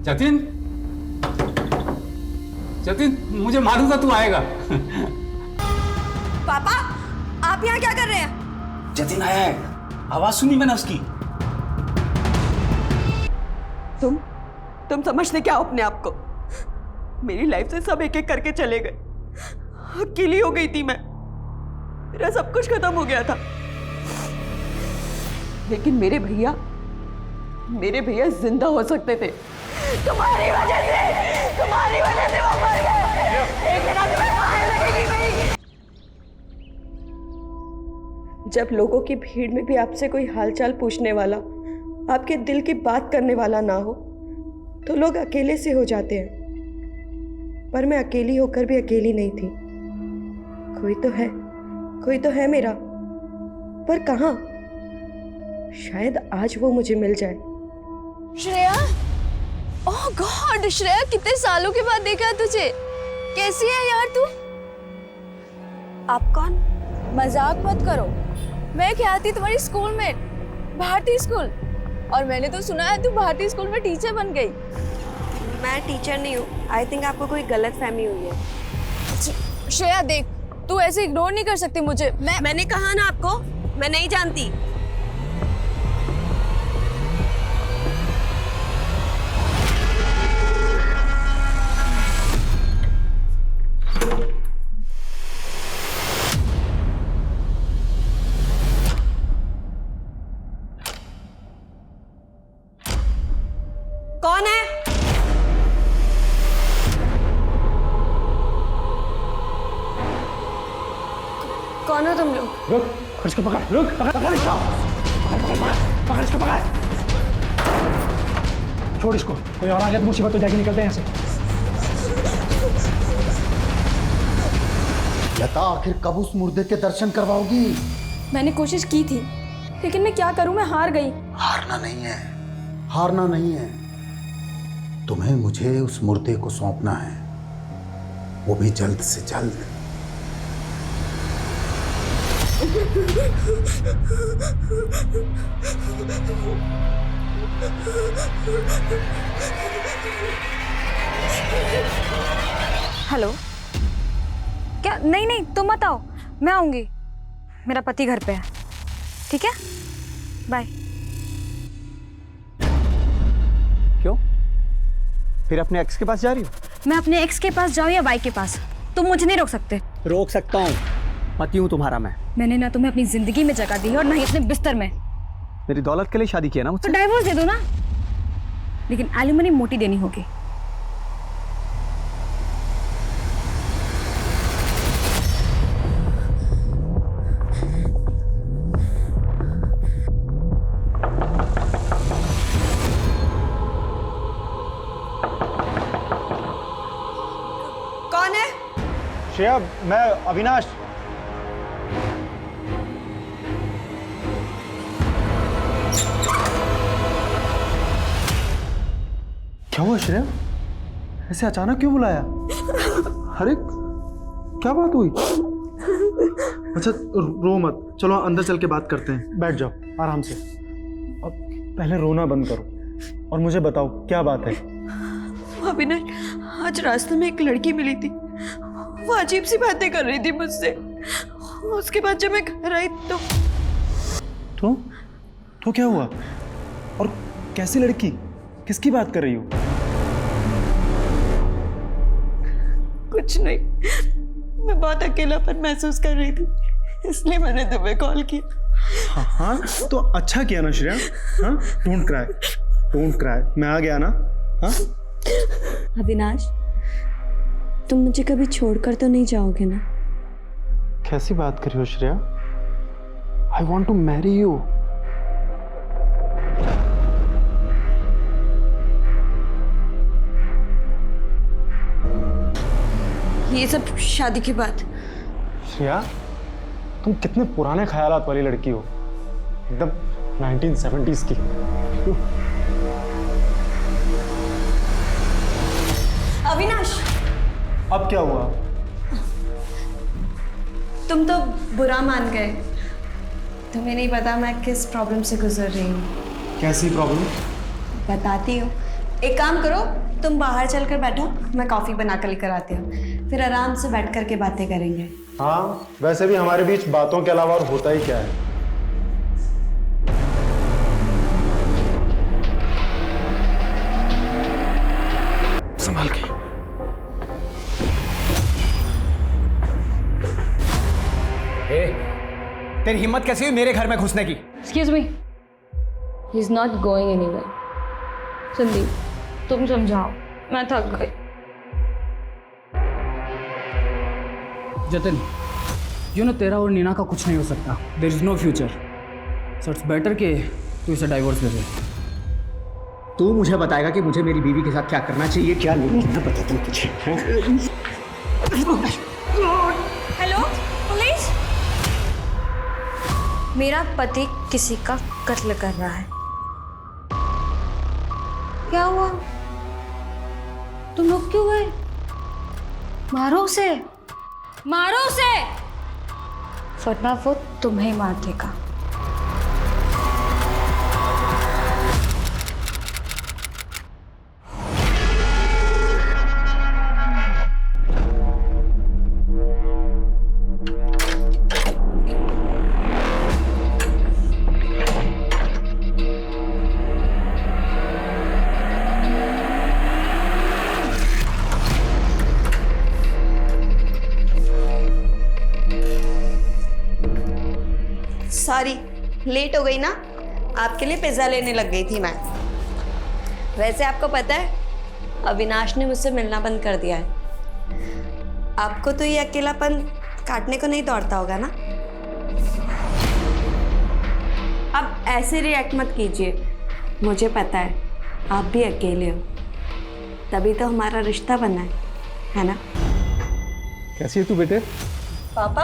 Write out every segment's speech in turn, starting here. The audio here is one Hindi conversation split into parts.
जतिन, जतिन, मुझे मालूम था तू आएगा। पापा, आप यहाँ क्या कर रहे हैं? जतिन आया है, आवाज सुनी मैंने उसकी। तुम समझते क्या हो अपने आप को? मेरी लाइफ से सब एक एक करके चले गए, अकेली हो गई थी मैं, मेरा सब कुछ खत्म हो गया था। लेकिन मेरे भैया जिंदा हो सकते थे। तुम्हारी वजह से वो मर गए। एक दिन तुम्हें मार लगेगी भाई। जब लोगों की भीड़ में भी आपसे कोई हालचाल पूछने वाला, आपके दिल की बात करने वाला ना हो, तो लोग अकेले से हो जाते हैं। पर मैं अकेली होकर भी अकेली नहीं थी। कोई तो है मेरा, पर कहाँ? शायद आज वो मुझे मिल जाए। श्रेया, ओह गॉड श्रेया, कितने सालों के बाद देखा तुझे। कैसी है यार तू? आप कौन? मजाक मत करो, मैं क्या थी तुम्हारी स्कूल में, भारती स्कूल। और मैंने तो सुना है तू भारती स्कूल में टीचर बन गई। मैं टीचर नहीं हूँ। आई थिंक आपको कोई गलत फहमी हुई है। श्रेया देख, तू ऐसे इग्नोर नहीं कर सकती मुझे। मैंने कहा ना आपको, मैं नहीं जानती। कौन है? कौन हो तुम लोग? रुक, इसको पकड़, रुक, पकड़ इसको, पकड़ इसको, पकड़। छोड़ इसको, कोई और आ गया तो मुसीबत हो जाएगी, निकलते हैं यहाँ से। लता, आखिर कब उस मुर्दे के दर्शन करवाओगी? मैंने कोशिश की थी, लेकिन मैं क्या करूं, मैं हार गई। हारना नहीं है। तुम्हें मुझे उस मुर्दे को सौंपना है, वो भी जल्द से जल्द। हेलो, क्या? नहीं तुम मत आओ, मैं आऊंगी। मेरा पति घर पे है, ठीक है? बाय। क्यों? फिर अपने एक्स के पास जा रही हो? मैं अपने एक्स के पास जाऊं या वाई के पास, तुम मुझे नहीं रोक सकते। रोक सकता हूँ, पति हूँ तुम्हारा मैं। मैंने ना तुम्हें अपनी जिंदगी में जगह दी है और ना ही अपने बिस्तर में। मेरी दौलत के लिए शादी किया ना तो मुझसे। डाइवोर्स दे दो ना, लेकिन एलिमनी मोटी देनी होगी। कौन है? श्रेया, मैं अविनाश। क्या हुआ श्रेया? ऐसे अचानक क्यों बुलाया? अरे क्या बात हुई? अच्छा रो मत, चलो अंदर चल के बात करते हैं। बैठ जाओ आराम से। अब पहले रोना बंद करो और मुझे बताओ क्या बात है। अविनाश, आज रास्ते में एक लड़की मिली थी, वो अजीब सी बातें कर रही थी मुझसे। उसके बाद जब मैं घर आई तो क्या हुआ? और कैसी लड़की? किसकी बात कर रही हो? कुछ नहीं, मैं बहुत अकेलापन महसूस कर रही थी, इसलिए मैंने तुम्हें कॉल किया। हाँ तो अच्छा किया ना श्रेया। हाँ, डोंट क्राई, मैं आ गया ना। हाँ अविनाश, तुम मुझे कभी छोड़कर तो नहीं जाओगे ना? कैसी बात कर रही हो Shreya? I want to marry you. ये सब शादी के बाद। श्रेया, तुम कितने पुराने ख्यालात वाली लड़की हो, एकदम 1970s की। अविनाश, अब क्या हुआ? तुम तो बुरा मान गए। तुम्हें नहीं पता मैं किस प्रॉब्लम से गुजर रही हूँ। कैसी प्रॉब्लम? बताती हूँ, एक काम करो, तुम बाहर चलकर बैठो, मैं कॉफ़ी बना कर लेकर आती हूँ, फिर आराम से बैठ कर के बातें करेंगे। हाँ, वैसे भी हमारे बीच बातों के अलावा और होता ही क्या है। संभाल के। तेरी हिम्मत कैसी हुई मेरे घर में घुसने की? Excuse me, he is not going anywhere. Sandeep, तुम समझाओ, मैं थक गई। जतिन, तेरा और नीना का कुछ नहीं हो सकता। There is no future, so it's better कि तू इसे डाइवोर्स दे दे। तू मुझे बताएगा कि मुझे मेरी बीवी के साथ क्या करना चाहिए, क्या नहीं। मैं बताता हूँ तुझे। हेलो पुलिस, मेरा पति किसी का कत्ल कर रहा है। क्या हुआ? तुम लोग क्यों गए? मारो उसे, मारो उसे, वरना वो तुम्हें मार देगा। सॉरी, लेट हो गई ना, आपके लिए पिज़्ज़ा लेने लग गई थी मैं। वैसे आपको पता है, अविनाश ने मुझसे मिलना बंद कर दिया है। आपको तो ये अकेलापन काटने को नहीं दौड़ता होगा ना? अब ऐसे रिएक्ट मत कीजिए, मुझे पता है आप भी अकेले हो, तभी तो हमारा रिश्ता बना है ना? कैसी है तू बेटे? पापा,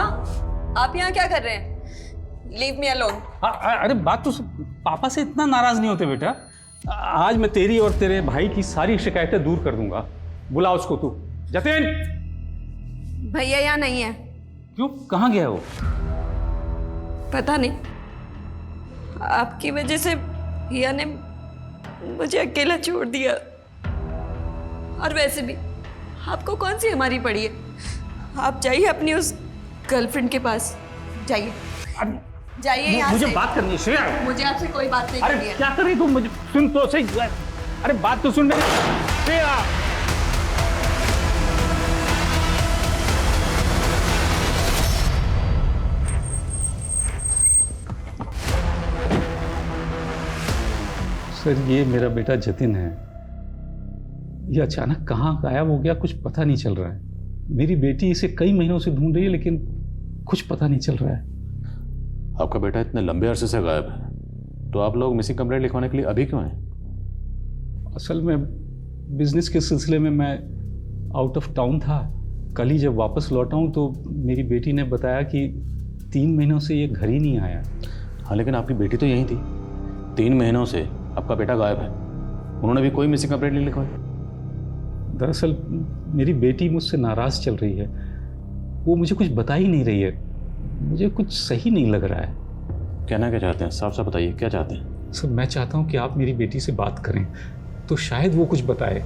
आप यहाँ क्या कर रहे हैं? Leave me alone. अरे बात तो पापा से इतना नाराज नहीं होते बेटा। आज मैं तेरी और तेरे भाई की सारी शिकायतें दूर कर दूंगा। बुला उसको तू। जतिन, भैया यहाँ नहीं है। क्यों, कहाँ गया वो? पता नहीं, आपकी वजह से भैया ने मुझे अकेला छोड़ दिया। और वैसे भी आपको कौन सी हमारी पड़ी है? आप जाइए अपनी उस गर्लफ्रेंड के पास, जाइए जाइए यहाँ मुझे से। बात करनी है श्रेया। मुझे आपसे कोई बात नहीं करनी अरे है। क्या कर रही तू? मुझे सुन तो सही। अरे बात तो सुन मेरी श्रेया। सर, ये मेरा बेटा जतिन है। ये अचानक कहाँ गायब हो गया, कुछ पता नहीं चल रहा है। मेरी बेटी इसे कई महीनों से ढूंढ रही है, लेकिन कुछ पता नहीं चल रहा है। आपका बेटा इतने लंबे अरसे से गायब है, तो आप लोग मिसिंग कंप्लेंट लिखवाने के लिए अभी क्यों हैं? असल में बिजनेस के सिलसिले में मैं आउट ऑफ टाउन था। कल ही जब वापस लौटा हूँ तो मेरी बेटी ने बताया कि 3 महीनों से ये घर ही नहीं आया। हाँ, लेकिन आपकी बेटी तो यहीं थी। 3 महीनों से आपका बेटा गायब है, उन्होंने भी कोई मिसिंग कंप्लेंट नहीं लिखवाई? दरअसल मेरी बेटी मुझसे नाराज़ चल रही है। वो मुझे कुछ बता ही नहीं रही है। मुझे कुछ सही नहीं लग रहा है। कहना क्या चाहते हैं? साफ साफ बताइए, क्या चाहते हैं? सर, मैं चाहता हूँ कि आप मेरी बेटी से बात करें तो शायद वो कुछ बताए।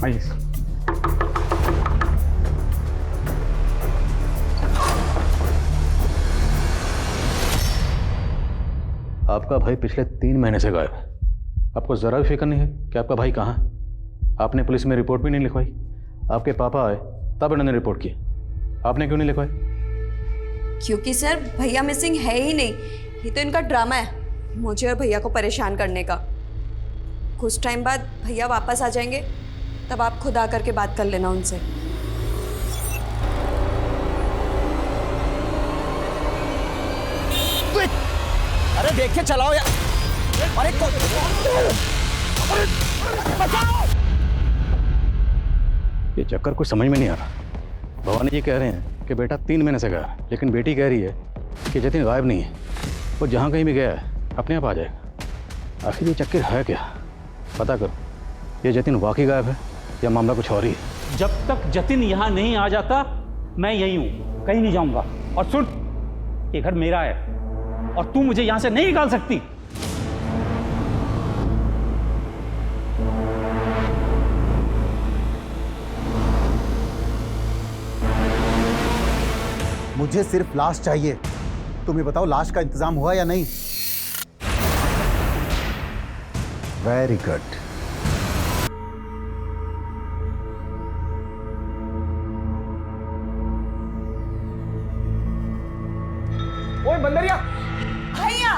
आइए। आपका भाई पिछले 3 महीने से गायब है। आपको ज़रा भी फिक्र नहीं है कि आपका भाई कहाँ है? आपने पुलिस में रिपोर्ट भी नहीं लिखवाई। आपके पापा आए तब इन्होंने रिपोर्ट की, आपने क्यों नहीं लिखवाई? क्योंकि सर भैया मिसिंग है ही नहीं, ये तो इनका ड्रामा है मुझे और भैया को परेशान करने का। कुछ टाइम बाद भैया वापस आ जाएंगे, तब आप खुद आकर के बात कर लेना उनसे। अरे देख के चलाओ यार। अरे ये चक्कर कुछ समझ में नहीं आ रहा। भवानी जी कह रहे हैं कि बेटा 3 महीने से गया है, लेकिन बेटी कह रही है कि जतिन गायब नहीं है, वो जहाँ कहीं भी गया है अपने आप आ जाएगा। आखिर ये चक्कर है क्या? पता करो, ये जतिन वाकई गायब है या मामला कुछ और ही है। जब तक जतिन यहाँ नहीं आ जाता मैं यही हूँ, कहीं नहीं जाऊंगा। और सुन, ये घर मेरा है और तू मुझे यहां से नहीं निकाल सकती। मुझे सिर्फ लाश चाहिए। तुम ये बताओ लाश का इंतजाम हुआ या नहीं? Very good. ओए बंदरिया भैया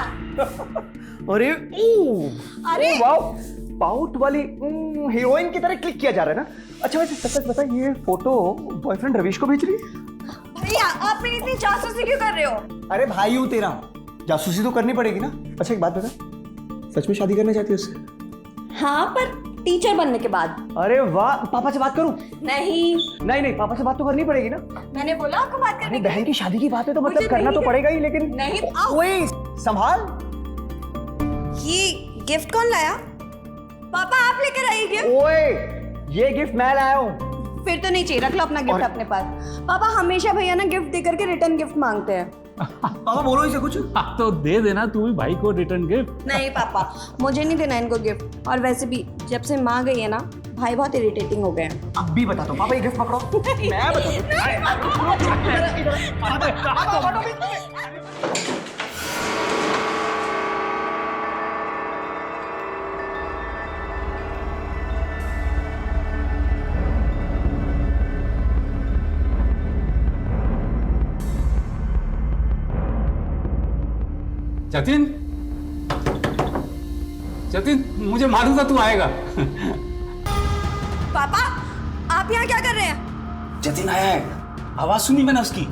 अरे अरे वाओ, पाउट वाली हीरोइन की तरह क्लिक किया जा रहा है ना। अच्छा वैसे सच सच बता, ये फोटो बॉयफ्रेंड रवीश को भेज रही है? भैया आप मेरी इतनी जासूसी क्यों कर रहे हो? अरे भाई हूँ तेरा, जासूसी तो करनी पड़ेगी ना। अच्छा एक बात बता, सच में शादी करना चाहती है उससे? हाँ पर टीचर बनने के बाद। अरे वाह, पापा से बात करूं? नहीं नहीं पापा से बात तो करनी पड़ेगी ना। मैंने बोला आपको बात करने अरे बहन की शादी की बात है तो मतलब मुझे करना नहीं तो पड़ेगा ही, लेकिन नहीं। ओए संभाल। ये गिफ्ट कौन लाया? पापा आप लेकर आइए गिफ्ट। ओए ये गिफ्ट मैं लाया हूँ। फिर तो नहीं चाहिए, रख लो अपना गिफ्ट अपने पास। पापा हमेशा भैया ना गिफ्ट दे करके रिटर्न गिफ्ट मांगते हैं। पापा बोलो इसे कुछ। तो दे देना तू भी भाई को रिटर्न गिफ्ट। नहीं पापा, मुझे नहीं देना इनको गिफ्ट। और वैसे भी जब से माँ गई है ना, भाई बहुत इरिटेटिंग हो गए हैं। अब भी बता दो पापा, ये गिफ्ट पकड़ो। मैं जतिन, जतिन मुझे मालूम था तू आएगा। पापा आप यहाँ क्या कर रहे हैं? जतिन आया है, आवाज सुनी मैंने उसकी।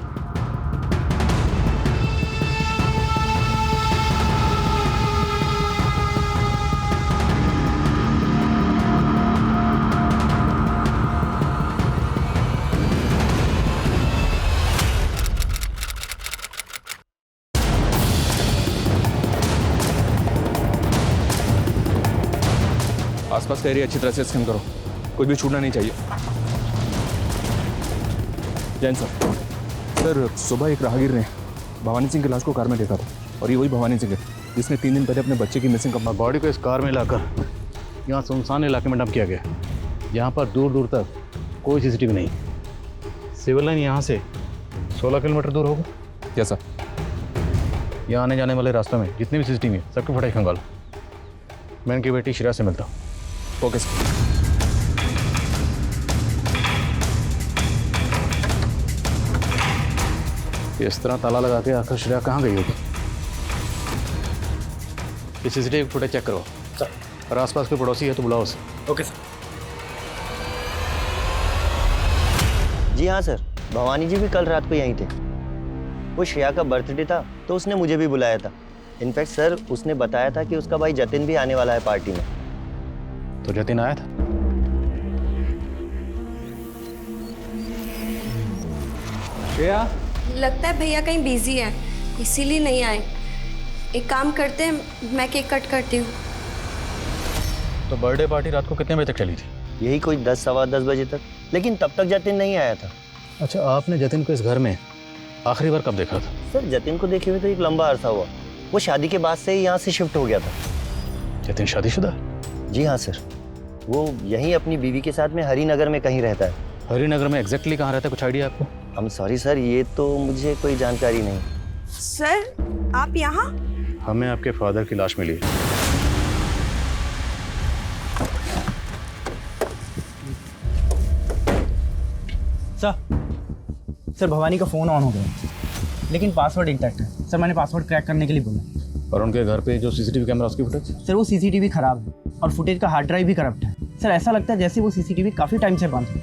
आसपास का एरिया अच्छी तरह से स्कैन करो, कुछ भी छूटना नहीं चाहिए। जैन सर, सुबह एक राहगीर ने भवानी सिंह की लाश को कार में देखा था, और ये वही भवानी सिंह है जिसने 3 दिन पहले अपने बच्चे की मिसिंग कंप्लेंट। बॉडी को इस कार में लाकर यहाँ सुनसान इलाके में डंप किया गया, यहाँ पर दूर दूर तक कोई CCTV नहीं। सिविल लाइन यहाँ से 16 किलोमीटर दूर होगा। Yes sir. यहाँ आने जाने वाले रास्तों में जितने भी CCTV है सबको फटाई खंगालो। मैं इनकी बेटी शिरा से मिलता हूँ। Okay sir. इस तरह ताला लगा के आखिर शिरा कहाँ गई होगी? ये CCTV फुटेज चेक करो सर, और आसपास कोई पड़ोसी है तो बुलाओ उसे। Okay sir. जी हाँ सर, भवानी जी भी कल रात को यहीं थे। वो श्रेया का बर्थडे था तो उसने मुझे भी बुलाया था। इनफैक्ट सर उसने बताया था कि उसका भाई जतिन भी आने वाला है पार्टी में। तो जतिन आया था? श्रेया, लगता है भैया कहीं बिजी है इसीलिए नहीं आए। एक काम करते हैं, मैं केक कट करती हूँ। तो बर्थडे पार्टी रात को कितने बजे तक चली थी? यही कोई 10 सवा 10 बजे तक, लेकिन तब तक जतिन नहीं आया था। अच्छा, आपने जतिन को इस घर में आखिरी बार कब देखा था? सर जतिन को देखे हुए तो एक लंबा अरसा हुआ। वो शादी के बाद से ही यहाँ से शिफ्ट हो गया था। जतिन शादीशुदा? जी हाँ सर, वो यहीं अपनी बीवी के साथ में हरिनगर में कहीं रहता है। हरिनगर में एग्जैक्टली कहाँ रहता है, कुछ आइडिया आपको? आई एम सॉरी सर, ये तो मुझे कोई जानकारी नहीं। सर आप यहाँ? हमें आपके फादर की लाश मिली है। सर भवानी का फ़ोन ऑन हो गया, लेकिन पासवर्ड इंटैक्ट है। सर मैंने पासवर्ड क्रैक करने के लिए बोला। और उनके घर पे जो CCTV कैमरा उसकी फुटेज? सर वो CCTV खराब है और फुटेज का हार्ड ड्राइव भी करप्ट है। सर ऐसा लगता है जैसे वो CCTV काफ़ी टाइम से बंद है।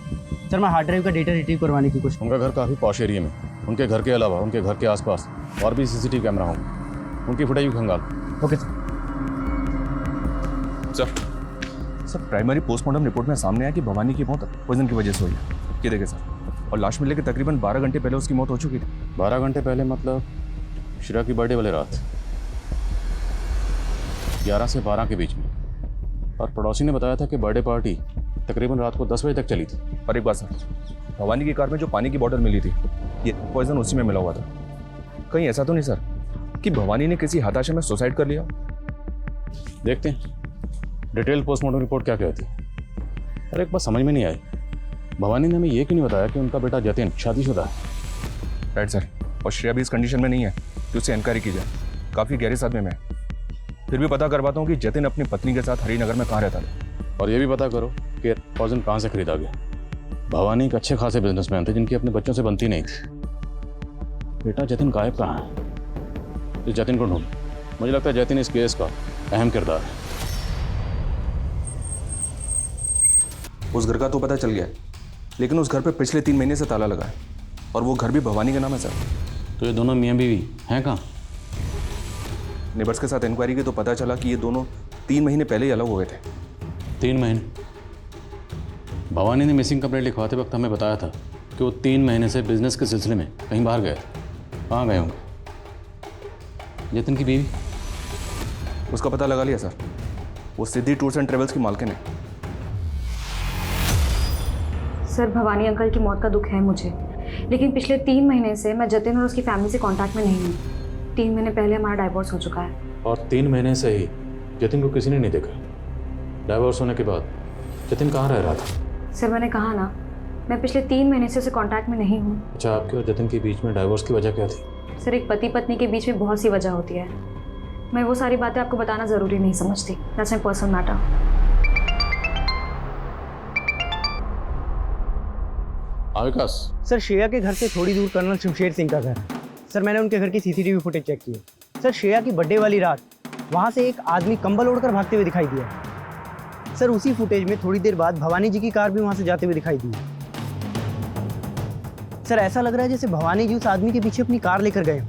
सर मैं हार्ड ड्राइव का डेटा रिट्रीव करवाने की कोशिश। उनका घर काफ़ी पॉश एरिया में, उनके घर के अलावा उनके घर के आसपास और भी CCTV कैमरा होंगे, उनकी फुटेज भी खंगाल। Okay sir, primary postmortem report में सामने आया कि भवानी की मौत पॉइजन की वजह से हुई है। ये देखें सर, और लाश मिलने के तकरीबन 12 घंटे पहले उसकी मौत हो चुकी थी। 12 घंटे पहले मतलब शिरा की बर्थडे वाले रात 11 से 12 के बीच में। और पड़ोसी ने बताया था कि बर्थडे पार्टी तकरीबन रात को 10 बजे तक चली थी। और एक बात सर, भवानी की कार में जो पानी की बोतल मिली थी, ये पॉइजन उसी में मिला हुआ था। कहीं ऐसा तो नहीं सर कि भवानी ने किसी हताशा में सुसाइड कर लिया? देखते हैं डिटेल पोस्टमार्टम रिपोर्ट क्या कहती है। और एक बात समझ में नहीं आई, भवानी ने हमें ये क्यों नहीं बताया कि उनका बेटा जतिन शादीशुदा है। राइट सर, और श्रेया भी इस कंडीशन में नहीं है कि उससे इंक्वायरी की जाए। काफ़ी गहरे सदमे में है। फिर भी पता करवाता हूँ कि जतिन अपनी पत्नी के साथ हरिनगर में कहाँ रहता था। और ये भी पता करो कि पॉइजन कहाँ से खरीदा गया। भवानी एक अच्छे खासे बिजनेसमैन थे जिनकी अपने बच्चों से बनती नहीं थी। बेटा जतिन गायब कहाँ है? इस जतिन को ढूंढ। मुझे लगता है जतिन इस केस का अहम किरदार है। उस घर का तो पता चल गया है, लेकिन उस घर पे पिछले 3 महीने से ताला लगा है और वो घर भी भवानी के नाम है सर। तो ये दोनों मियाँ बीवी हैं कहाँ? नेबर्स के साथ इंक्वायरी की तो पता चला कि ये दोनों 3 महीने पहले ही अलग हो गए थे। 3 महीने? भवानी ने मिसिंग कंप्लेंट लिखवाते वक्त हमें बताया था कि वो 3 महीने से बिजनेस के सिलसिले में कहीं बाहर गए थे। कहाँ गए होंगे? जतिन की बीवी? उसका पता लगा लिया सर, वो सिद्धि टूर्स एंड ट्रेवल्स की मालकिन है। सर भवानी अंकल की मौत का दुख है मुझे, लेकिन पिछले 3 महीने से मैं जतिन और उसकी फैमिली से कांटेक्ट में नहीं हूँ। 3 महीने पहले हमारा डाइवोर्स हो चुका है। और 3 महीने से ही जतिन को किसी ने नहीं देखा। डाइवोर्स होने के बाद जतिन कहाँ रह रहा था? सर मैंने कहा ना, मैं पिछले 3 महीने से उसे कांटेक्ट में नहीं हूँ। अच्छा, आपके और जतिन के बीच में डाइवोर्स की वजह क्या थी? सर एक पति पत्नी के बीच में बहुत सी वजह होती है। मैं वो सारी बातें आपको बताना ज़रूरी नहीं समझती। That's my personal matter. Vikas sir, Shreya के घर से थोड़ी दूर कर्नल शमशेर सिंह का घर है। सर मैंने उनके घर की सीसीटीवी फुटेज चेक की है। सर श्रेया की बर्थडे वाली रात वहाँ से एक आदमी कंबल ओढ़कर भागते हुए दिखाई दिया। सर उसी फुटेज में थोड़ी देर बाद भवानी जी की कार भी वहाँ से जाते हुए दिखाई दी। सर ऐसा लग रहा है जैसे भवानी जी उस आदमी के पीछे अपनी कार लेकर गए।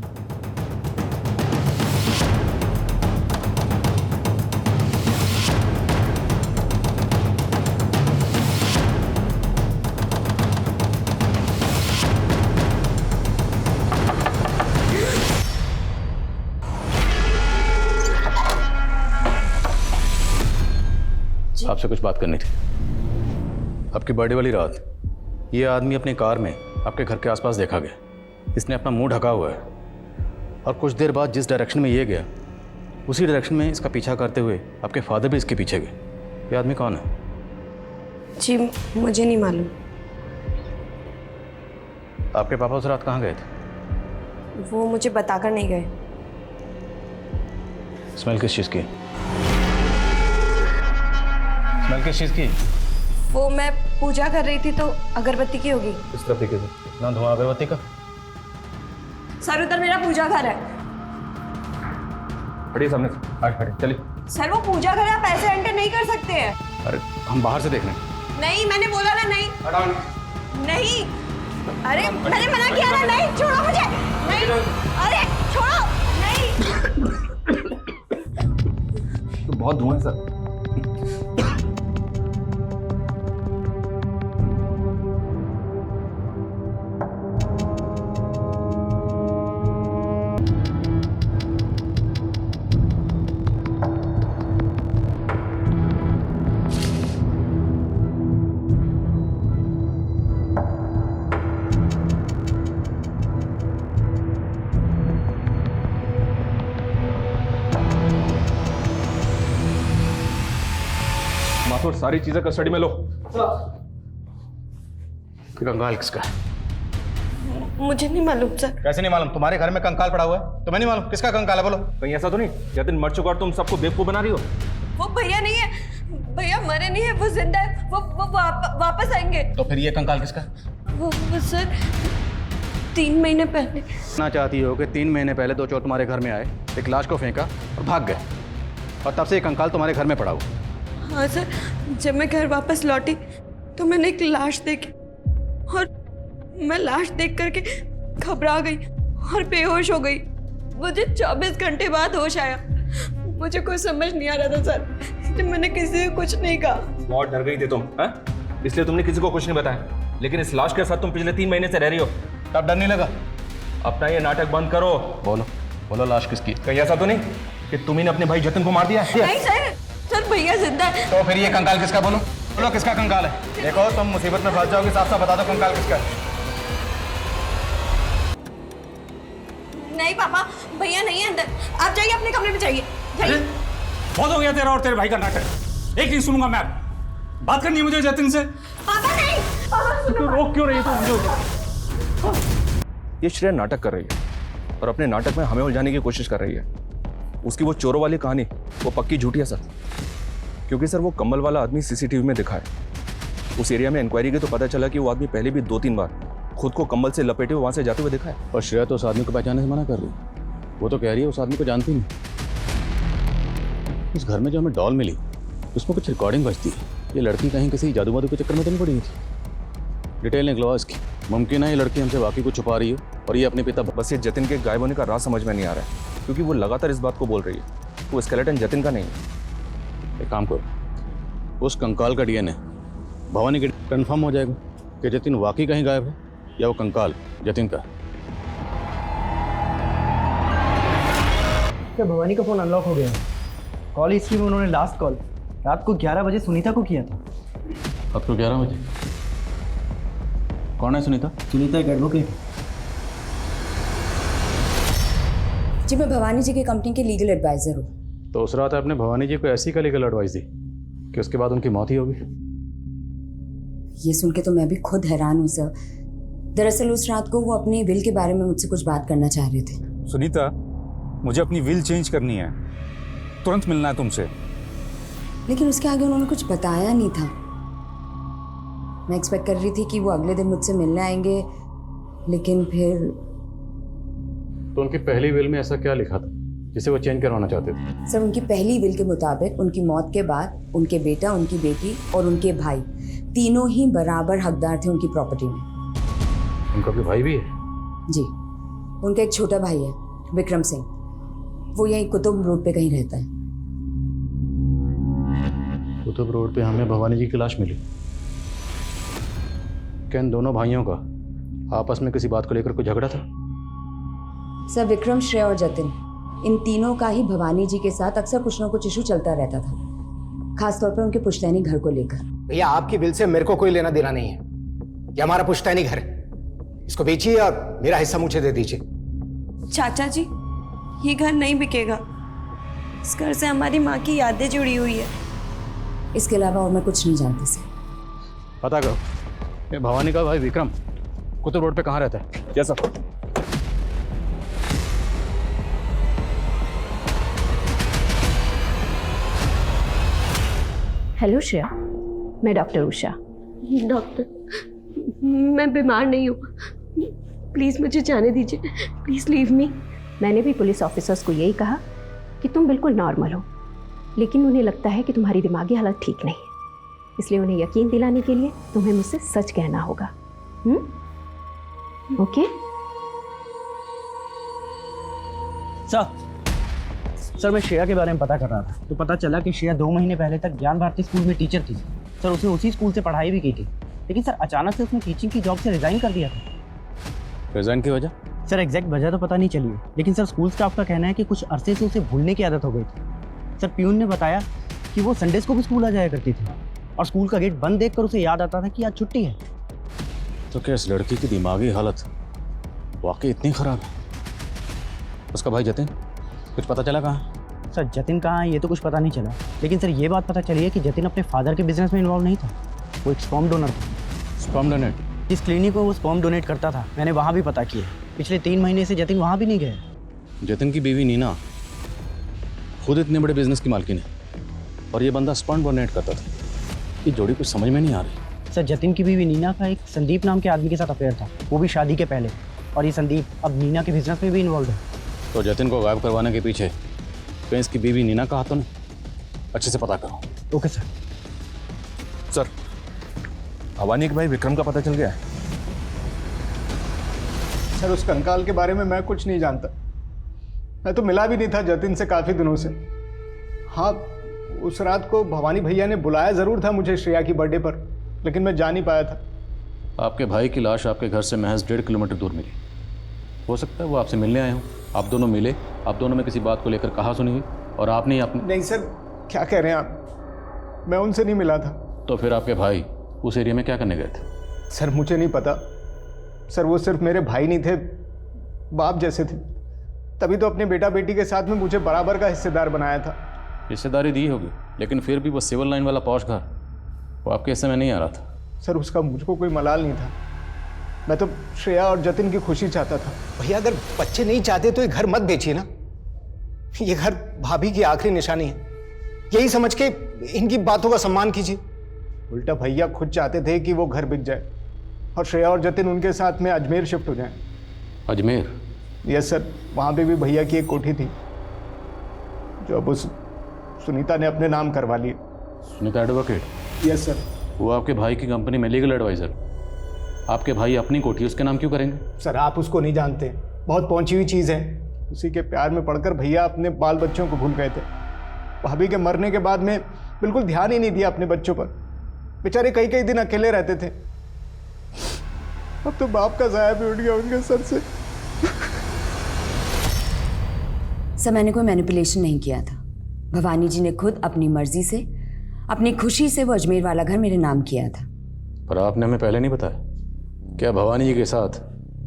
आपसे कुछ बात करनी थी। आपकी बर्थडे वाली रात ये आदमी अपनी कार में आपके घर के आसपास देखा गया। इसने अपना मुंह ढका हुआ है और कुछ देर बाद जिस डायरेक्शन में ये गया उसी डायरेक्शन में इसका पीछा करते हुए आपके फादर भी इसके पीछे गए। ये आदमी कौन है? जी मुझे नहीं मालूम। आपके पापा उस रात कहाँ गए थे? वो मुझे बताकर नहीं गए। स्मेल किस चीज़ की? स्मेल किस चीज़ की? वो मैं पूजा कर रही थी तो अगरबत्ती की होगी। इस तरफ देखिए सर, ना धुआं अगरबत्ती का। सर उधर मेरा पूजा घर है। खड़िए सामने से, आज खड़े चलिए। सर वो पूजा घर है, आप ऐसे एंटर नहीं कर सकते हैं। अरे हम बाहर से देख लें। नहीं मैंने बोला ना नहीं। नहीं, अरे मैंने मना किया ना। नहीं छोड़ो मुझे। नहीं, अरे छोड़ो। नहीं। तो बहुत धुआं है सर। और सारी चीजें कस्टडी में लो। कंकाल किसका है? मुझे नहीं मालूम सर। कैसे नहीं मालूम? तुम्हारे घर में कंकाल पड़ा हुआ है, तुम्हें नहीं मालूम किसका कंकाल है? बोलो। कहीं ऐसा तो नहीं जतिन मर चुका और तुम सबको बेवकूफ बना रही हो? वो भैया नहीं है, भैया मरे नहीं है, वो जिंदा है। वो वापस आएंगे। तो फिर ये कंकाल किसका? वो सर 3 महीने पहले। ना चाहती हो कि 3 महीने पहले 2 चोर तुम्हारे घर में आए, एक लाश को फेंका और भाग गए और तब से ये कंकाल तुम्हारे घर में पड़ा हुआ? हाँ सर, जब मैं घर वापस लौटी तो मैंने एक लाश देखी और मैं लाश देख करके घबरा गई और बेहोश हो गई। मुझे 24 घंटे बाद होश आया। मुझे कुछ समझ नहीं आ रहा था सर, इसलिए मैंने किसी को कुछ नहीं कहा। बहुत डर गई थी तुम, इसलिए तुमने किसी को कुछ नहीं बताया। लेकिन इस लाश के साथ तुम पिछले 3 महीने से रह रही हो, तब डर नहीं लगा? अपना ये नाटक बंद करो। बोलो बोलो, लाश किसकी? कहीं ऐसा तो नहीं कि तुम्ही ने अपने भाई जतिन को मार दिया? नहीं सर, सर भैया जिंदा है। तो फिर ये कंकाल किसका? बोलो। बोलो किसका कंकाल है? देखो तुम मुसीबत में फंस जाओगे, साफ साफ बता दो कंकाल किसका है। नहीं पापा, भैया नहीं है अंदर, आप जाइए अपने कमरे में जाइए। बहुत हो गया तेरा और तेरे भाई का नाटक। एक नहीं सुनूंगा मैं, बात करनी है मुझे जतिन से। पापा नहीं, तो रोक क्यों रही है तू मुझे? ये श्रेया नाटक कर रही है और अपने नाटक में हमें उलझाने की कोशिश कर रही है। उसकी वो चोरों वाली कहानी वो पक्की झूठी है सर, क्योंकि सर वो कम्बल वाला आदमी सीसीटीवी में दिखा है। उस एरिया में इंक्वायरी की तो पता चला कि वो आदमी पहले भी 2-3 बार खुद को कम्बल से लपेटे हुए वहां से जाते हुए दिखा है। और श्रेया तो उस आदमी को पहचानने से मना कर रही है। वो तो कह रही है उस आदमी को जानती नहीं। उस घर में जो हमें डॉल मिली उसमें कुछ रिकॉर्डिंग बजती है। ये लड़की कहीं किसी जादू वादू के चक्कर में तो नहीं पड़ी थी। डिटेल निकलवा इसकी। मुमकिन है ये लड़की हमसे वाकई कुछ छुपा रही है और ये अपने पिता। बस ये जतिन के गायब होने का राज समझ में नहीं आ रहा है, क्योंकि वो लगातार इस बात को बोल रही है वो स्केलेटन जतिन का नहीं है। एक काम करो, उस कंकाल का डीएनए भवानी के कंफर्म हो जाएगा कि जतिन वाकई कहीं गायब है या वो कंकाल जतिन का। क्या भवानी का फ़ोन अनलॉक हो गया है? कॉल हिस्ट्री में उन्होंने लास्ट कॉल रात को 11 बजे सुनीता को किया था। अब तो 11 बजे। कौन है सुनीता? सुनीता एक एडवोकेट। जी मैं भवानी जी की कंपनी के लीगल एडवाइज़र हूँ। तो उस रात आपने भवानी जी को ऐसी का लीगल एडवाइस दी कि उसके बाद उनकी मौत ही होगी? ये सुन के तो मैं भी खुद हैरान हूँ सर। दरअसल उस रात को वो अपनी विल के बारे में मुझसे कुछ बात करना चाह रहे थे। सुनीता, मुझे अपनी विल चेंज करनी है, तुरंत मिलना है तुमसे। लेकिन उसके आगे उन्होंने कुछ बताया नहीं था। मैं एक्सपेक्ट कर रही थी कि वो अगले दिन मुझसे मिलने आएंगे, लेकिन फिर। तो उनकी पहली विल में ऐसा क्या लिखा था जिसे वो चेंज करवाना चाहते थे? सर उनकी पहली विल के मुताबिक उनकी मौत के बाद उनके बेटा, उनकी बेटी और उनके भाई तीनों ही बराबर हकदार थे उनकी प्रॉपर्टी में। उनका भी भाई भी है? जी, उनका एक छोटा भाई है विक्रम सिंह। वो यहीं कुतुब रोड पे कहीं रहता है। कुतुब रोड पे हमें भवानी जी की लाश मिली। क्या इन दोनों भाइयों का आपस में किसी बात को लेकर कोई झगड़ा था? सर विक्रम, श्रेया और जतिन, इन तीनों का ही भवानी जी के साथ अक्सर कुछ ना कुछ इशू चलता रहता था, खासतौर पर उनके पुश्तैनी घर को लेकर। भैया आपकी बिल से मेरे को कोई लेना देना नहीं है। ये हमारा पुश्तैनी घर है, इसको बेचिए और मेरा हिस्सा मुझे दे दीजिए। चाचा जी, ये घर नहीं बिकेगा। इस घर से हमारी माँ की यादें जुड़ी हुई है। इसके अलावा और मैं कुछ नहीं जानती सर। पता करो, ये भवानी का भाई विक्रम कुतुब रोड पे कहाँ रहता है? Yes sir. हेलो श्रेया, मैं डॉक्टर उषा। डॉक्टर, मैं बीमार नहीं हूँ, प्लीज़ मुझे जाने दीजिए, प्लीज़ लीव मी। मैंने भी पुलिस ऑफिसर्स को यही कहा कि तुम बिल्कुल नॉर्मल हो, लेकिन उन्हें लगता है कि तुम्हारी दिमागी हालत ठीक नहीं है, इसलिए उन्हें यकीन दिलाने के लिए तुम्हें मुझसे सच कहना होगा। ओके? सर मैं श्रेया के बारे में पता कर रहा था, तो पता चला कि श्रेया 2 महीने पहले तक ज्ञान भारती स्कूल में टीचर थी। सर उसने उसी स्कूल से पढ़ाई भी की थी, लेकिन सर अचानक से उसने टीचिंग की जॉब से रिजाइन कर दिया था। रिजाइन की वजह? सर एग्जैक्ट वजह तो पता नहीं चली है, लेकिन सर स्कूल स्टाफ का कहना है कि कुछ अरसे से उसे भूलने की आदत हो गई थी। सर प्यून ने बताया कि वो संडेज को भी स्कूल आ जाया करती थी और स्कूल का गेट बंद देखकर उसे याद आता था कि आज छुट्टी है। तो क्या इस लड़की की दिमागी हालत वाकई इतनी खराब है? उसका भाई जतिन, कुछ पता चला कहाँ? सर जतिन कहाँ है ये तो कुछ पता नहीं चला, लेकिन सर ये बात पता चली है कि जतिन अपने फादर के बिजनेस में इन्वॉल्व नहीं था, वो एक स्पर्म डोनर था। Sperm donate? जिस क्लिनिक को वो स्पर्म डोनेट करता था, मैंने वहाँ भी पता किया। पिछले 3 महीने से जतिन वहाँ भी नहीं गया। जतिन की बीवी नीना खुद इतने बड़े बिजनेस की मालकिन है और ये बंदा स्पर्म डोनेट करता था। ये जोड़ी कुछ समझ में नहीं आ रही। सर जतिन की बीवी नीना का एक संदीप नाम के आदमी के साथ अफेयर था, वो भी शादी के पहले, और ये संदीप अब नीना के बिजनेस में भी इन्वॉल्व है। तो जतिन को गायब करवाने के पीछे कहीं इसकी बीवी नीना का हाथ तो नहीं? अच्छे से पता करो। Okay sir. सर भवानी के भाई विक्रम का पता चल गया है? सर उस कंकाल के बारे में मैं कुछ नहीं जानता। मैं तो मिला भी नहीं था जतिन से काफ़ी दिनों से। हाँ, उस रात को भवानी भैया ने बुलाया ज़रूर था मुझे श्रेया की बर्थडे पर, लेकिन मैं जा नहीं पाया था। आपके भाई की लाश आपके घर से महज 1.5 किलोमीटर दूर मिली। हो सकता है वो आपसे मिलने आए हों, आप दोनों मिले, आप दोनों में किसी बात को लेकर कहा सुनी हुई और आपने अपने। नहीं सर, क्या कह रहे हैं आप? मैं उनसे नहीं मिला था। तो फिर आपके भाई उस एरिया में क्या करने गए थे? सर मुझे नहीं पता सर, वो सिर्फ मेरे भाई नहीं थे, बाप जैसे थे। तभी तो अपने बेटा बेटी के साथ में मुझे बराबर का हिस्सेदार बनाया था। हिस्सेदारी दी होगी, लेकिन फिर भी वो सिविल लाइन वाला पॉश घर वो आपके हिस्से में नहीं आ रहा था। सर उसका मुझको कोई मलाल नहीं था। मैं तो श्रेया और जतिन की खुशी चाहता था। भैया अगर बच्चे नहीं चाहते तो ये घर मत बेचिए ना। ये घर भाभी की आखिरी निशानी है, यही समझ के इनकी बातों का सम्मान कीजिए। उल्टा भैया खुद चाहते थे कि वो घर बिक जाए और श्रेया और जतिन उनके साथ में अजमेर शिफ्ट हो जाएं। अजमेर? यस सर, वहाँ पे भी भैया की एक कोठी थी जो अब उस सुनीता ने अपने नाम करवा ली। सुनीता एडवोकेट? Yes sir. वो आपके भाई की कंपनी में लीगल एडवाइजर। आपके भाई अपनी कोठी उसके नाम क्यों करेंगे? सर आप उसको नहीं जानते, बहुत पहुंची हुई चीज़ है। उसी के प्यार में पड़कर भैया अपने बाल बच्चों को भूल गए थे। भाभी के मरने के बाद में बिल्कुल ध्यान ही नहीं दिया अपने बच्चों पर। बेचारे कई कई दिन अकेले रहते थे। अब तो बाप का साया भी उठ गया उनके सर से। सर मैंने कोई मैनिपुलेशन नहीं किया था। भवानी जी ने खुद अपनी मर्जी से, अपनी खुशी से वो अजमेर वाला घर मेरे नाम किया था। पर आपने हमें पहले नहीं बताया, क्या भवानी जी के साथ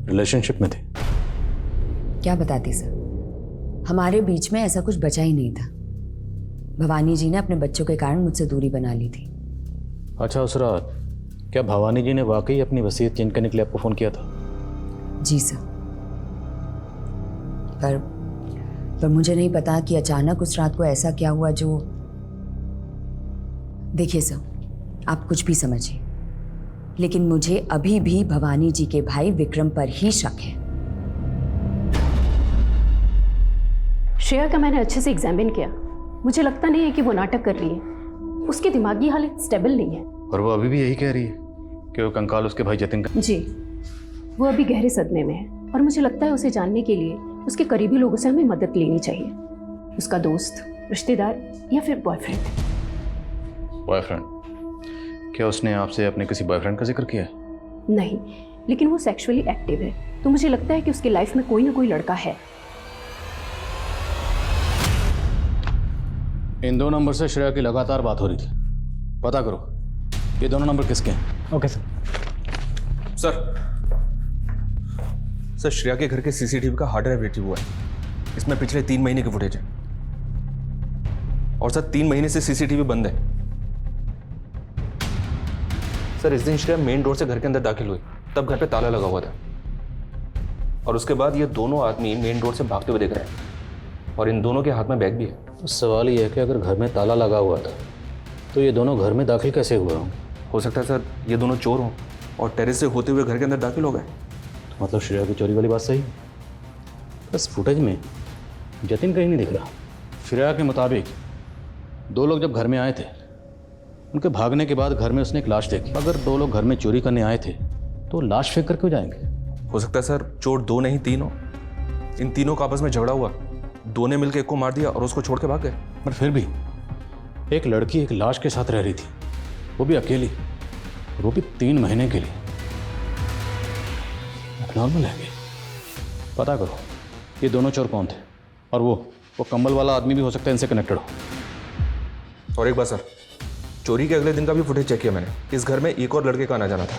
रिलेशनशिप में थे? क्या बताती सर, हमारे बीच में ऐसा कुछ बचा ही नहीं था। भवानी जी ने अपने बच्चों के कारण मुझसे दूरी बना ली थी। अच्छा उस रात क्या भवानी जी ने वाकई अपनी वसीयत चेंज करने के लिए आपको फ़ोन किया था? जी सर, पर मुझे नहीं पता कि अचानक उस रात को ऐसा क्या हुआ जो। देखिए सर, आप कुछ भी समझिए, लेकिन मुझे अभी भी भवानी जी के भाई विक्रम पर ही शक है। श्रेया का मैंने अच्छे से एग्जामिन किया, मुझे लगता नहीं है कि वो नाटक कर रही है। उसकी दिमागी हालत स्टेबल नहीं है। और वो अभी भी यही कह रही है कि वो कंकाल उसके भाई जतिन का? जी, वो अभी गहरे सदमे में है और मुझे लगता है उसे जानने के लिए उसके करीबी लोगों से हमें मदद लेनी चाहिए। उसका दोस्त, रिश्तेदार या फिर बॉयफ्रेंड। बॉयफ्रेंड? क्या उसने आपसे अपने किसी बॉयफ्रेंड का जिक्र किया है? नहीं, लेकिन वो सेक्सुअली एक्टिव है, तो मुझे लगता है कि उसकी लाइफ में कोई ना कोई लड़का है। इन दो नंबर से श्रेया की लगातार बात हो रही थी, पता करो ये दोनों नंबर किसके हैं। Okay sir. सर श्रेया के घर के सीसीटीवी का हार्ड ड्राइव रिट्रीव हुआ है। इसमें पिछले 3 महीने की फुटेज है। और सर 3 महीने से सीसीटीवी बंद है। सर इस दिन श्रेया मेन डोर से घर के अंदर दाखिल हुई, तब घर पे ताला लगा हुआ था। और उसके बाद ये दोनों आदमी मेन डोर से भागते हुए दिख रहे हैं और इन दोनों के हाथ में बैग भी है। तो सवाल ये है कि अगर घर में ताला लगा हुआ था तो ये दोनों घर में दाखिल कैसे हुए होंगे? हो सकता है सर ये दोनों चोर हों और टेरेस से होते हुए घर के अंदर दाखिल हो गए। तो मतलब श्रेया की चोरी वाली बात सही है। बस फुटेज में जतिन कहीं नहीं दिख रहा। श्रेया के मुताबिक 2 लोग जब घर में आए थे, उनके भागने के बाद घर में उसने एक लाश देखी। अगर 2 लोग घर में चोरी करने आए थे तो लाश फेंक कर क्यों जाएंगे? हो सकता है सर चोर 2 नहीं 3 हो। इन तीनों का आपस में झगड़ा हुआ, 2 ने मिलकर एक को मार दिया और उसको छोड़ के भाग गए। पर फिर भी एक लड़की एक लाश के साथ रह रही थी, वो भी अकेली, वो भी 3 महीने के लिए। नॉर्मल है क्या? पता करो ये दोनों चोर कौन थे, और वो कंबल वाला आदमी भी हो सकता है इनसे कनेक्टेड हो। और एक बात सर, चोरी के अगले दिन का भी फुटेज चेक किया मैंने। इस घर में एक और लड़के का आना जाना था।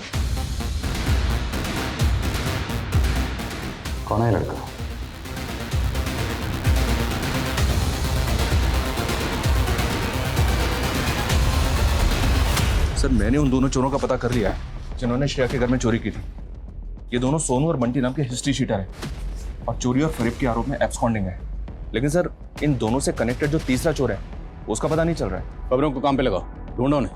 कौन है लड़का? सर मैंने उन दोनों चोरों का पता कर लिया है जिन्होंने श्रेया के घर में चोरी की थी। ये दोनों सोनू और बंटी नाम के हिस्ट्री शीटर हैं और चोरी और फरेब के आरोप में एब्सकॉन्डिंग है। लेकिन सर इन दोनों से कनेक्टेड जो तीसरा चोर है उसका पता नहीं चल रहा है। खबरों को काम पे लगाओ, ढूंढो ने।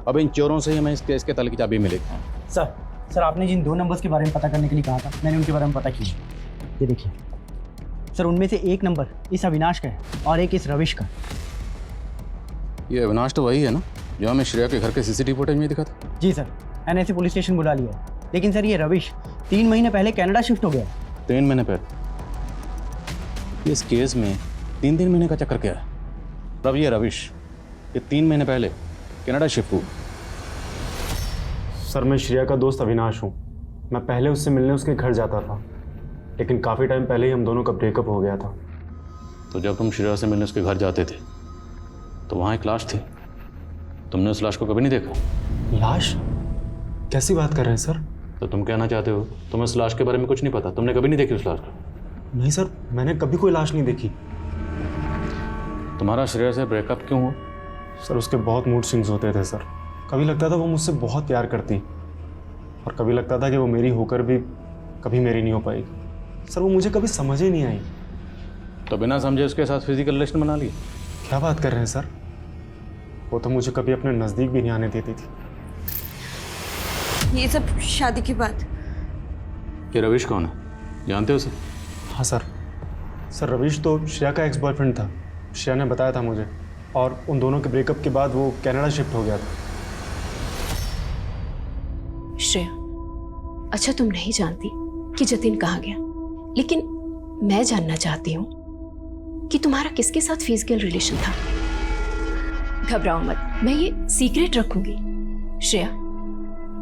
अब इन चोरों से ही हमें इस केस के ताले की चाबी मिलेगी। सर आपने जिन 2 नंबर्स के बारे में पता करने के लिए कहा था, मैंने उनके बारे में पता किया। ये देखिए सर, उनमें से एक नंबर इस अविनाश का है और एक इस रविश का। ये अविनाश तो वही है ना जो हमें श्रेया के घर के सीसीटीवी फुटेज में दिखा था? जी सर, एनआईसी पुलिस स्टेशन बुला लिया है। लेकिन सर ये रविश 3 महीने पहले कनाडा शिफ्ट हो गया। 3 महीने पहले? इस केस में 3 महीने का चक्कर क्या है? तब ये रविश ये 3 महीने पहले कनाडा शिफ्ट हुआ। सर मैं श्रेया का दोस्त अविनाश हूँ। मैं पहले उससे मिलने उसके घर जाता था, लेकिन काफ़ी टाइम पहले ही हम दोनों का ब्रेकअप हो गया था। तो जब तुम श्रेया से मिलने उसके घर जाते थे तो वहाँ एक लाश थी, तुमने उस लाश को कभी नहीं देखा? लाश? कैसी बात कर रहे हैं सर? तो तुम कहना चाहते हो तुम्हें उस लाश के बारे में कुछ नहीं पता, तुमने कभी नहीं देखी उस लाश को? नहीं सर, मैंने कभी कोई लाश नहीं देखी। तुम्हारा श्रेया से ब्रेकअप क्यों हुआ? सर उसके बहुत मूड स्विंग्स होते थे सर। कभी लगता था वो मुझसे बहुत प्यार करती और कभी लगता था कि वो मेरी होकर भी कभी मेरी नहीं हो पाएगी। सर वो मुझे कभी समझ ही नहीं आई। तो बिना समझे उसके साथ फिजिकल रिलेशन बना लिया? क्या बात कर रहे हैं सर? वो तो मुझे कभी अपने नज़दीक भी नहीं आने देती थी। ये सब शादी के बाद। ये रविश कौन है, जानते हो उसे? हाँ सर रविश तो श्रेया का एक्स बॉयफ्रेंड था। श्रेया ने बताया था मुझे, और उन दोनों के ब्रेकअप के बाद वो कनाडा शिफ्ट हो गया था। श्रेया, अच्छा तुम नहीं जानती कि जतिन कहाँ गया, लेकिन मैं जानना चाहती हूँ कि तुम्हारा किसके साथ फिजिकल रिलेशन था। घबराओ मत, मैं ये सीक्रेट रखूंगी। श्रेया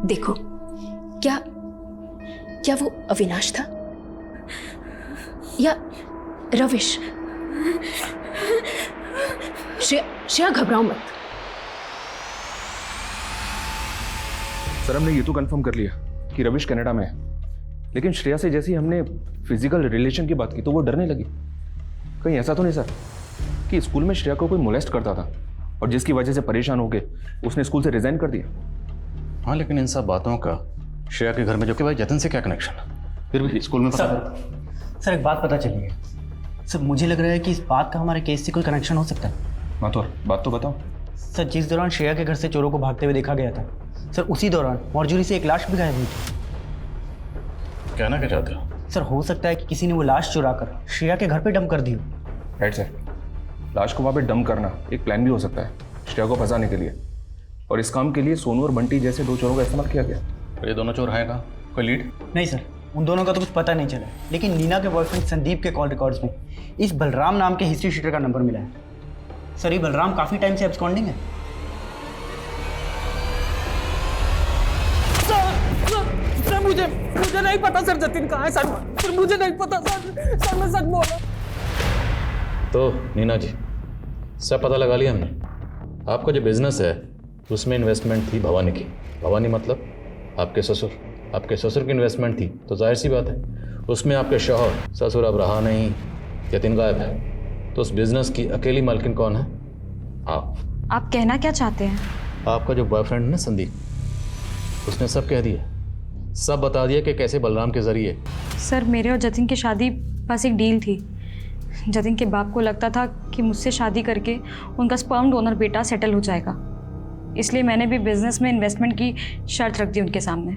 देखो, क्या वो अविनाश था या रविश? श्रेया घबराओ मत। सर हमने ये तो कंफर्म कर लिया कि रविश कनाडा में है, लेकिन श्रेया से जैसे ही हमने फिजिकल रिलेशन की बात की तो वो डरने लगी। कहीं ऐसा तो नहीं सर कि स्कूल में श्रेया को कोई मोलेस्ट करता था और जिसकी वजह से परेशान हो गए उसने स्कूल से रिजाइन कर दिया? हाँ, लेकिन इन सब बातों का श्रेया के घर में जो कि भाई जतिन से क्या कनेक्शन है? फिर भी स्कूल में सर एक बात पता चली है सर। मुझे लग रहा है कि इस बात का हमारे केस से कोई कनेक्शन हो सकता है। माथुर बात तो बताओ। सर जिस दौरान श्रेया के घर से चोरों को भागते हुए देखा गया था सर, उसी दौरान मॉर्चुरी से एक लाश भी गायब हुई थी। कहना क्या चाहते हो? सर हो सकता है कि किसी ने वो लाश चुराकर श्रेया के घर पे डंप कर दी हो। राइट सर, लाश को वहाँ पे डंप करना एक प्लान भी हो सकता है श्रेया को फंसाने के लिए, और इस काम के लिए सोनू और बंटी जैसे दो चोरों का इस्तेमाल किया गया। ये दोनों चोर हैं कहाँ? कोई लीड? नहीं सर, उन दोनों का तो कुछ पता नहीं चला, लेकिन नीना के बॉयफ्रेंड संदीप के कॉल रिकॉर्ड्स में इस बलराम नाम के हिस्ट्री शीटर का नंबर मिला है। सर ये बलराम काफ़ी टाइम से एब्सकॉन्डिंग है। सर मुझे नहीं पता सर जतिन कहाँ है सर मुझे नहीं पता सर मैं सच बोला। तो नीना जी, सब पता लगा लिया हमने। आपका जो बिजनेस है उसमें इन्वेस्टमेंट थी भवानी की। भवानी मतलब आपके ससुर। आपके ससुर की इन्वेस्टमेंट थी तो जाहिर सी बात है उसमें आपके शौहर ससुर अब रहा नहीं, जतिन गायब है, तो उस बिजनेस की अकेली मालकिन कौन है? आप कहना क्या चाहते हैं? आपका जो बॉयफ्रेंड है ना संदीप, उसने सब कह दिया, सब बता दिया कि कैसे बलराम के जरिए। सर मेरे और जतिन की शादी बस एक डील थी। जतिन के बाप को लगता था कि मुझसे शादी करके उनका स्पर्म डोनर बेटा सेटल हो जाएगा, इसलिए मैंने भी बिजनेस में इन्वेस्टमेंट की शर्त रख दी उनके सामने।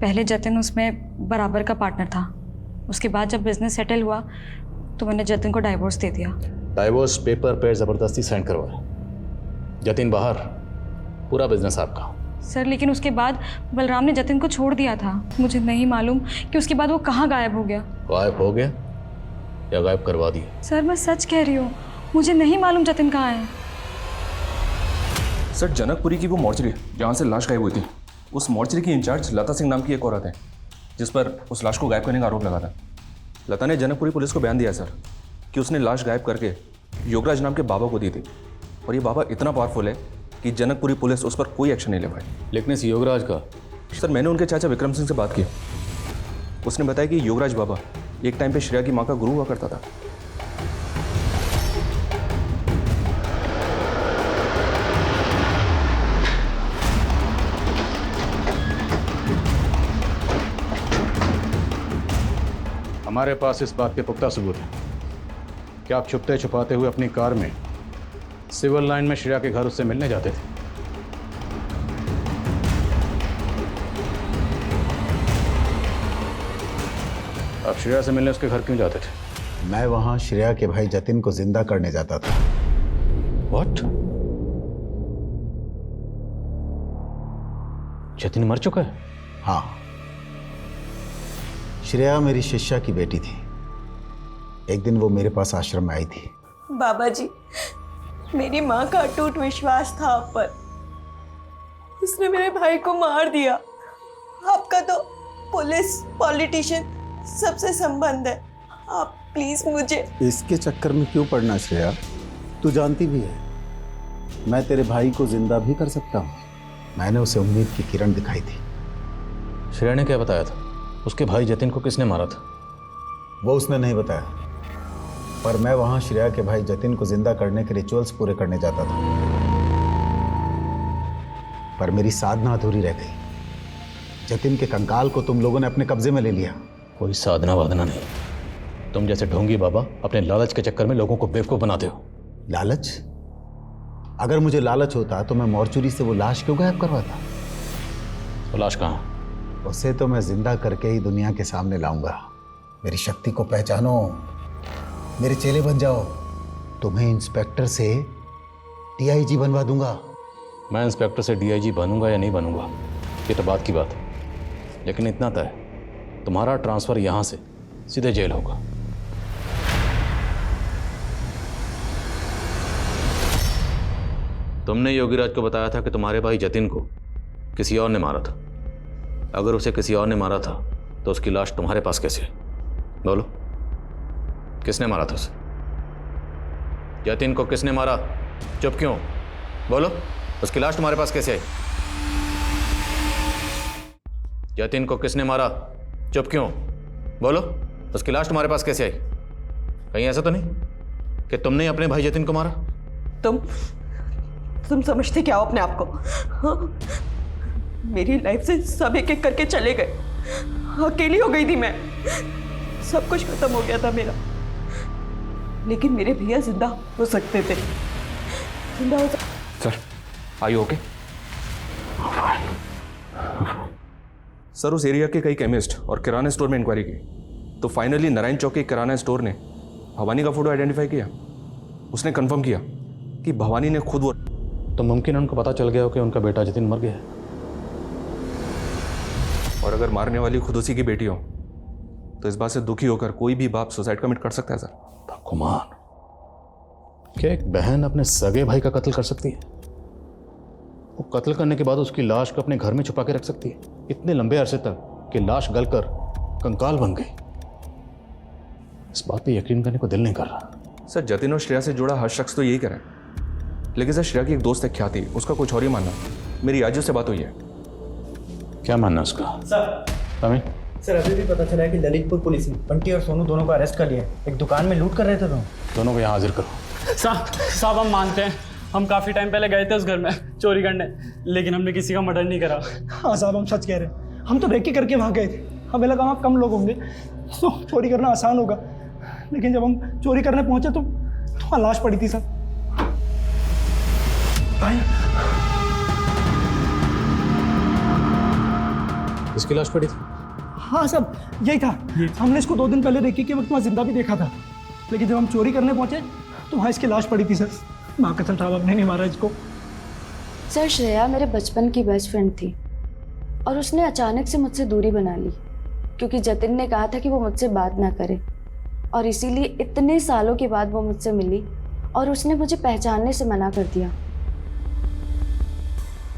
पहले जतिन उसमें बराबर का पार्टनर था, उसके बाद जब बिजनेस सेटल हुआ तो मैंने जतिन को डाइवोर्स दे दिया। डाइवोर्स पेपर पे ज़बरदस्ती साइन करवाया। जतिन बाहर, पूरा बिजनेस आपका। सर लेकिन उसके बाद बलराम ने जतिन को छोड़ दिया था। मुझे नहीं मालूम कि उसके बाद वो कहाँ गायब हो गया। गायब हो गया या गायब करवा दिया? सर मैं सच कह रही हूँ, मुझे नहीं मालूम जतिन कहाँ है। सर जनकपुरी की वो मॉर्चरी जहाँ से लाश गायब हुई थी, उस मॉर्चरी की इंचार्ज लता सिंह नाम की एक औरत है जिस पर उस लाश को गायब करने का आरोप लगा था। लता ने जनकपुरी पुलिस को बयान दिया सर कि उसने लाश गायब करके योगराज नाम के बाबा को दी थी, और ये बाबा इतना पावरफुल है कि जनकपुरी पुलिस उस पर कोई एक्शन नहीं ले पाई। लेकिन इस योगराज का? सर मैंने उनके चाचा विक्रम सिंह से बात की, उसने बताया कि योगराज बाबा एक टाइम पे श्रेया की माँ का गुरु हुआ करता था। हमारे पास इस बात के पुख्ता सबूत हैं कि आप छुपते छुपाते हुए अपनी कार में सिविल लाइन में श्रेया के घर उससे मिलने जाते थे। आप श्रेया से मिलने उसके घर क्यों जाते थे? मैं वहां श्रेया के भाई जतिन को जिंदा करने जाता था। What? जतिन मर चुका है? हाँ, श्रेया मेरी शिष्या की बेटी थी। एक दिन वो मेरे पास आश्रम में आई थी। बाबा जी, मेरी माँ का अटूट विश्वास था आप पर, उसने मेरे भाई को मार दिया। आपका तो पुलिस, पॉलिटिशियन सबसे संबंध है, आप प्लीज मुझे। इसके चक्कर में क्यों पड़ना श्रेया? तू जानती भी है मैं तेरे भाई को जिंदा भी कर सकता हूँ। मैंने उसे उम्मीद की किरण दिखाई थी। श्रेया ने क्या बताया था? उसके भाई जतिन को किसने मारा था? वो उसने नहीं बताया, पर मैं वहां श्रेया के भाई जतिन को जिंदा करने के रिचुअल्स पूरे करने जाता था, पर मेरी साधना अधूरी रह गई। जतिन के कंकाल को तुम लोगों ने अपने कब्जे में ले लिया। कोई साधना वादना नहीं, तुम जैसे ढोंगी बाबा अपने लालच के चक्कर में लोगों को बेवकूफ बनाते हो। लालच? अगर मुझे लालच होता तो मैं मॉर्चुरी से वो लाश क्यों गायब करवाता? वो लाश कहाँ? उसे तो मैं जिंदा करके ही दुनिया के सामने लाऊंगा। मेरी शक्ति को पहचानो, मेरे चेले बन जाओ। तुम्हें इंस्पेक्टर से डीआईजी बनवा दूंगा। मैं इंस्पेक्टर से डीआईजी बनूंगा या नहीं बनूंगा ये तो बात की बात है, लेकिन इतना तय, तुम्हारा ट्रांसफर यहां से सीधे जेल होगा। तुमने योगीराज को बताया था कि तुम्हारे भाई जतिन को किसी और ने मारा था। अगर उसे किसी और ने मारा था तो उसकी लाश तुम्हारे पास कैसे है? बोलो, किसने मारा था उसे? जतिन को किसने मारा? चुप क्यों? बोलो, उसकी लाश तुम्हारे पास कैसे आई? जतिन को किसने मारा? चुप क्यों? बोलो, उसकी लाश तुम्हारे पास कैसे आई? कहीं ऐसा तो नहीं कि तुमने अपने भाई जतिन को मारा? तुम समझते क्या हो अपने आप को? हाँ? मेरी लाइफ से सब एक एक करके चले गए, अकेली हो गई थी मैं, सब कुछ खत्म हो गया था मेरा, लेकिन मेरे भैया जिंदा हो सकते थे, जिंदा हो सकते। Sir, are you okay? Sir, उस एरिया के कई केमिस्ट और किराना स्टोर में इंक्वायरी की तो फाइनली नारायण चौक के किराना स्टोर ने भवानी का फोटो आइडेंटिफाई किया। उसने कंफर्म किया कि भवानी ने खुद वो। तो मुमकिन उनको पता चल गया हो कि उनका बेटा जतिन मर गया है। और अगर मारने वाली खुद उसी की बेटी हो तो इस बात से दुखी होकर कोई भी बाप सुसाइड कमिट कर सकता है सर। भगवान, क्या एक बहन अपने सगे भाई का कत्ल कर सकती है? वो कत्ल करने के बाद उसकी लाश को अपने घर में छुपा के रख सकती है इतने लंबे अरसे तक कि लाश गलकर कंकाल बन गई। इस बात पे यकीन करने को दिल नहीं कर रहा। सर, जतिन और श्रेया से जुड़ा हर शख्स तो यही करे, लेकिन सर श्रेया की एक दोस्त है ख्याति, उसका कुछ और ही मानना। मेरी आजू से बात हुई है। क्या मानना है उसका? सर, सर अभी भी पता चला है कि ललितपुर पुलिस ने बंटी और सोनू दोनों को अरेस्ट कर लिया है। एक दुकान में लूट कर रहे थे दोनों को यहाँ हाजिर करो। साहब हम मानते हैं, हम काफ़ी टाइम पहले गए थे उस घर में चोरी करने, लेकिन हमने किसी का मर्डर नहीं करा। हाँ साहब, हम सच कह रहे हैं। हम तो रेकी करके वहाँ गए थे, हमें लगा वहाँ कम लोग होंगे तो चोरी करना आसान होगा, लेकिन जब हम चोरी करने पहुँचे तो वहाँ लाश पड़ी थी सर। भाई, इसकी लाश पड़ी थी? हाँ सब यही था। हमने इसको 2 दिन पहले रेकी के वक्त वहाँ जिंदा भी देखा था, लेकिन जब हम चोरी करने पहुँचे तो वहाँ इसकी लाश पड़ी थी सर। माँ कसम साहब, हमने नहीं मारा इसको। सर, श्रेया मेरे बचपन की बेस्ट फ्रेंड थी और उसने अचानक से मुझसे दूरी बना ली क्योंकि जतिन ने कहा था कि वो मुझसे बात ना करे, और इसीलिए इतने सालों के बाद वो मुझसे मिली और उसने मुझे पहचानने से मना कर दिया।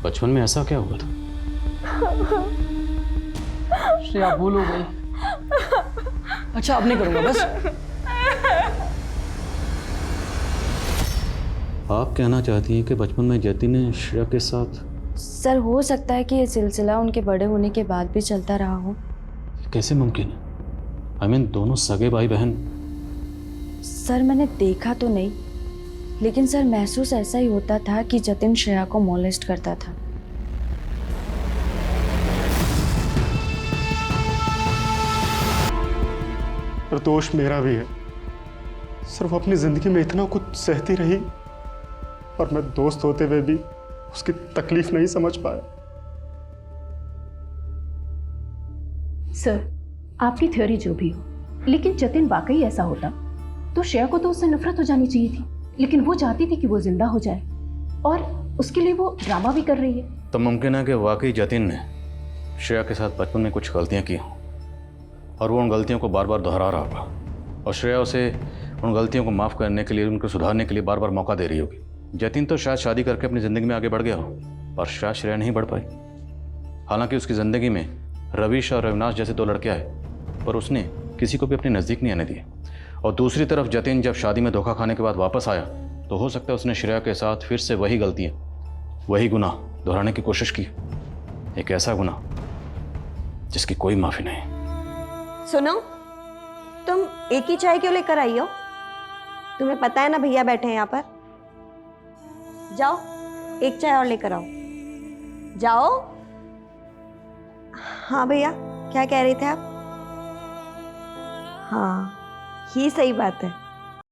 बचपन में ऐसा क्या हुआ था? श्रेया भूल हो गई। अच्छा, अब नहीं करूँगा बस। आप कहना चाहती हैं कि बचपन में जतिन ने श्रेया के साथ? सर, हो सकता है कि ये सिलसिला उनके बड़े होने के बाद भी चलता रहा हो। कैसे मुमकिन है? I mean, दोनों सगे भाई बहन। सर, मैंने देखा तो नहीं, लेकिन सर महसूस ऐसा ही होता था कि जतिन श्रेया को मोलेस्ट करता था। पर दोष मेरा भी है सर। वो अपनी जिंदगी में इतना कुछ सहती रही और मैं दोस्त होते हुए भी उसकी तकलीफ नहीं समझ पाया। सर, आपकी थ्योरी जो भी हो, लेकिन जतिन वाकई ऐसा होता तो श्रेया को तो उससे नफरत हो जानी चाहिए थी, लेकिन वो चाहती थी कि वो जिंदा हो जाए और उसके लिए वो ड्रामा भी कर रही है। तो मुमकिन है कि वाकई जतिन ने श्रेया के साथ बचपन में कुछ गलतियां की हों और वो उन गलतियों को बार बार दोहरा रहा होगा, और श्रेया उसे उन गलतियों को माफ़ करने के लिए, उनको सुधारने के लिए बार बार मौका दे रही होगी। जतिन तो शायद शादी करके अपनी ज़िंदगी में आगे बढ़ गया हो, पर शायद श्रेया नहीं बढ़ पाई। हालांकि उसकी ज़िंदगी में रविश और अविनाश जैसे 2 लड़के आए, पर उसने किसी को भी अपने नज़दीक नहीं आने दिए। और दूसरी तरफ जतिन जब शादी में धोखा खाने के बाद वापस आया तो हो सकता है उसने श्रेया के साथ फिर से वही गलतियां, वही गुनाह दोहराने की कोशिश की। एक ऐसा गुनाह जिसकी कोई माफी नहीं। सुनो, तुम एक ही चाय क्यों लेकर आई हो? तुम्हें पता है ना भैया बैठे हैं यहाँ पर। जाओ एक चाय और लेकर आओ, जाओ। हाँ भैया, क्या कह रहे थे आप? हाँ, ही सही बात है।